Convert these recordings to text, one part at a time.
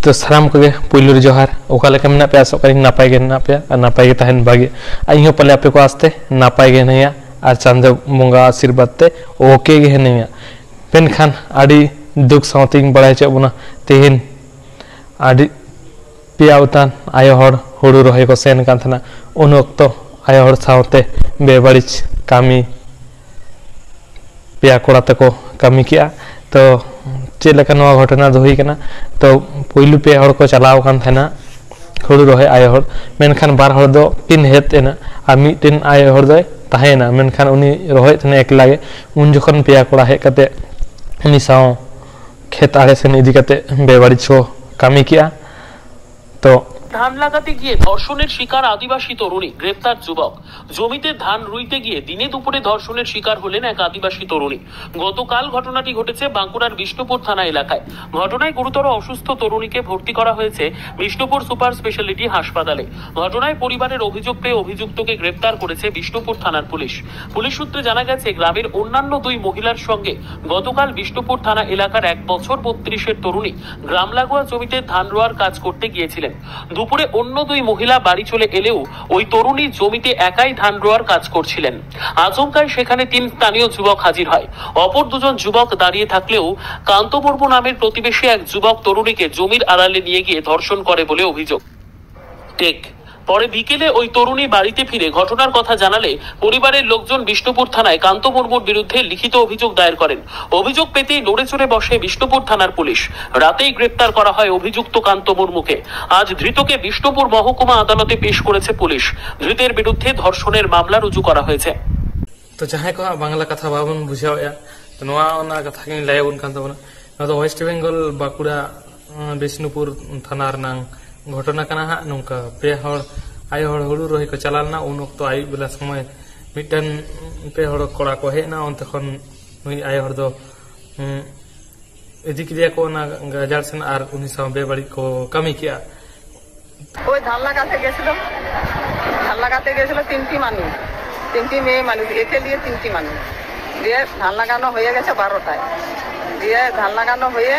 तो साराम को पुलुर जोहार ओकालेका मेना पे आसोग करिन नापाय गे ना पे नापाय गे तहन भागे आइहो पले आपे को आस्ते नापाय गे नैया और चांदो बंगा आशीर्वाद ते ओके गे नैया पेनखान आडी दुख सावतिंग बड़ाय चबना तेहन आडी पिया उतान आयो हर हुड़ू रहे को सेन कान थना उन वक्त आयो हर सावते बेबारिच कामी पिया कोड़ा तको कामी किया तो चेक लेका नवा घटना दो हुई कना तो पुइलु पे हर को चलाव कान थना हुड़ू रहे आयो हर मेनखान बार हर दो पिन हेत एना आ मिटेन आयो हर दो ताहेना मेनखान उनी रहे थने एकला गे उन जखन पिया कोड़ा हे कते उनी साव खेत आड़े सेन इदी कते बेबारिच को कामी किया तो ধান লাগাতে গিয়ে ধর্ষণের শিকার আদিবাসী তরুণী গ্রেপ্তার যুবক জমিতে ধান রুইতে গিয়ে দিনে দুপুরে ধর্ষণের শিকার হলেন এক আদিবাসী তরুণী গতকাল ঘটনাটি ঘটেছে বাঁকুড়ার বিষ্ণুপুর থানা এলাকায় ঘটনায় গুরুতর অসুস্থ তরুণীকে ভর্তি করা হয়েছে বিষ্ণুপুর সুপার স্পেশালিটি হাসপাতালে ঘটনায় পরিবারের অভিযোগ পেয়ে অভিযুক্তকে গ্রেপ্তার করেছে বিষ্ণুপুর থানার পুলিশ পুলিশ সূত্রে জানা গেছে গ্রামের অন্যান্য দুই মহিলার সঙ্গে গতকাল বিষ্ণুপুর থানা এলাকার 1 বছর 32 এর তরুণী গ্রাম লাগোয়া জমিতে ধান রোয়ার কাজ করতে গিয়েছিলেন দুপুরে অন্য দুই মহিলা বাড়ি চলে এলেও ওই তরুণী জমিতে একাই ধান রোয়ার কাজ করছিলেন আচমকায় সেখানে 3 স্থানীয় যুবক হাজির হয় অপর দুজন যুবক দাঁড়িয়ে থাকলেও কান্ত মুর্মু নামের প্রতিবেশী এক যুবক তরুণীকে জমির আড়ালে নিয়ে গিয়ে ধর্ষণ করে বলে অভিযোগ পরে বিকেলে ওই তরুণী বাড়িতে ফিরে ঘটনার কথা জানালে পরিবারের লোকজন বিষ্ণুপুর থানায় কান্ত মুর্মুর বিরুদ্ধে লিখিত অভিযোগ দায়ের করেন অভিযোগ পেতেই লড়ে চড়ে বসে বিষ্ণুপুর থানার পুলিশ রাতেই গ্রেপ্তার করা হয় অভিযুক্ত কান্ত মুর্মুকে আজ ধৃতকে বিষ্ণুপুর মহকুমা আদালতে পেশ করেছে পুলিশ ধৃতের বিরুদ্ধে ধর্ষণের মামলা রুজু করা হয়েছে तो जहां को बांग्ला कथा बाबन बुझाया तो नवा ओना कथा किन लायबन कान तबना तो वेस्ट बेंगल बाकुड़ा बिष्णुपुर थाना रनांग घटना कना हा नोंका पे हर आय हर हुड़ू रही को चलालना उन वक्त आई बेला समय मिटन पे हर कोड़ा को हेना उन तखन नुई आय हर दो इदी किया को ना गजार सेन आर उनी साव बेबाड़ी को कमी किया ওই ধান লাগাতে গেছিল তিনটি মেয়ে মানুষ একে দিয়ে 3টি মানুষ দিয়ে ধান লাগানো হয়ে গেছে 12টায় দিয়ে ধান লাগানো হয়ে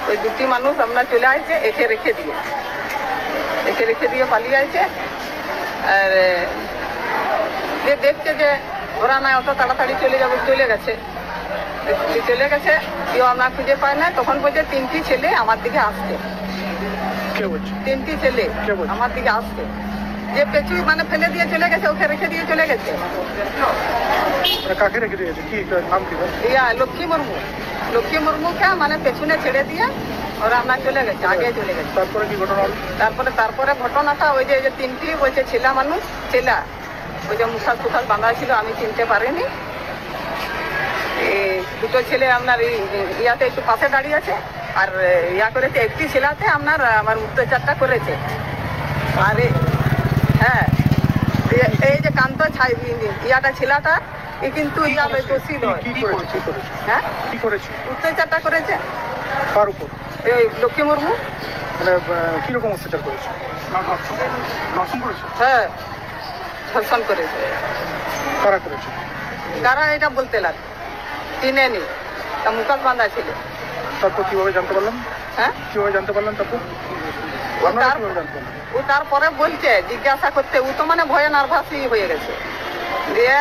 ওই 2টি মানুষ আমরা চলে আসছে একে রেখে দিয়ে পালিয়ে আসছে আর দেখছে যে ওরা না অত তাড়াতাড়ি চলে গেছে কেউ আমরা খুঁজে পাই না তখন বলছে 3টি ছেলে আমার দিকে আসছে 3টি ছেলে আমার দিকে আসছে যে পেছু মানে ফেলে দিয়ে চলে গেছে ওকে রেখে দিয়ে চলে গেছে কাকে রেখে দিয়েছে কি নাম কি লক্ষ্মী মুর্মুকে মানে পেছনে ছেড়ে দিয়ে ওরা আমরা চলে গেছে আগে চলে গেছে তারপরে কি ঘটনা হলো তারপরে ঘটনাটা ওই যে 3টি বলছে ছেলে ওই যে মুখাস বাঁধা ছিল আমি চিনতে পারিনি দুটো ছেলে আপনার ইয়াতে একটু পাশে দাঁড়িয়ে আছে আর ইয়া করেছে একটি ছেলেতে আমার অত্যাচারটা করেছে আর হ্যাঁ এই যে কান্ত ইয়াটা ছেলেটা এ কিন্তু দোষী নয় হ্যাঁ কি করেছে অত্যাচারটা করেছে কার উপর এই লক্ষ্মী মুর্মু মানে কিরকম অত্যাচার করেছে হ্যাঁ ধর্ষণ করেছে কারা করেছে কারা এটা বলতে লাগে চিনেনি তা মুখাস বাঁধা ছিল তারপর কিভাবে জানতে পারলাম হ্যাঁ কিভাবে জানতে পারলাম তারপর ও তারপরে বলছে জিজ্ঞাসা করতে ও তো মানে ভয়ে নার্ভাসই হয়ে গেছে দিয়ে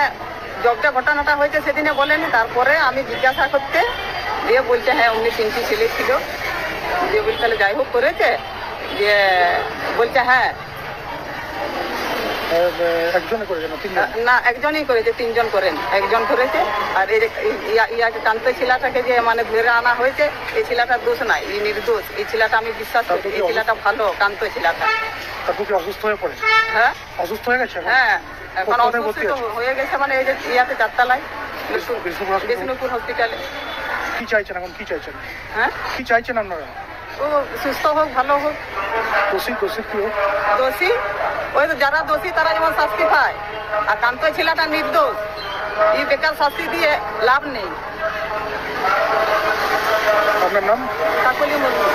জবটা ঘটনাটা হয়েছে সেদিনে বলেনি তারপরে আমি জিজ্ঞাসা করতে দিয়ে বলছে হ্যাঁ উনি 3টি ছেলে ছিল দিয়ে বলছে তাহলে যাই হোক করেছে দিয়ে বলছে হ্যাঁ না একজনই করেছে 3জন করেন একজন করেছে আর এই যে ইয়াকে কান্ত ছেলেটাকে যে মানে ধরে আনা হয়েছে এই ছেলেটার দোষ নাই এই নির্দোষ এই ছেলেটা আমি বিশ্বাস করি এই ছেলেটা ভালো কান্ত ছেলেটা অসুস্থ হয়ে পড়েছে হ্যাঁ অসুস্থ হয়ে গেছে হ্যাঁ এখন অসুস্থ হয়ে গেছে মানে এই যে ইয়াতে 4তলায় বিষ্ণুপুর হসপিটালে কি চাইছেন এখন কি চাইছেন হ্যাঁ কি চাইছেন আপনারা ও সুস্থ হোক ভালো হোক দোষী কি হোক দোষী ওই তো যারা দোষী তারা যেমন শাস্তি পায় আর কান্ত ছেলেটা নির্দোষ এই বেকার শাস্তি দিয়ে লাভ নেই আপনার নাম কাকলি মুর্মু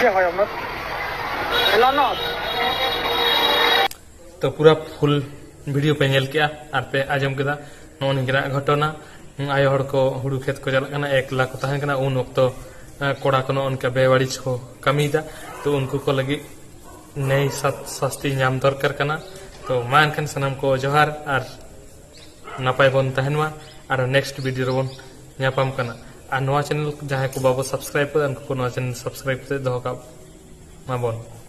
কে হয় আপনার লনদ तो पूरा फुल वीडियो पे नेल किया और पे आजम केदा नो निकरा घटना आयो हड़ को हुड़ू खेत को चला 1 लाख ताहन उन वक्त कोड़ा को उनका बेबाड़िज को कमीदा तो उनको को लगी नई शास्ति नाम दरकार कना तो मा एनखान सनाम को जोहार और नापाय बन तहनवा और नेक्स्ट वीडियो बन नापाम कना और नवा चैनल जहां को बाबू सब्सक्राइब कर उनको नवा चैनल सब्सक्राइब से दोहो का मा बन।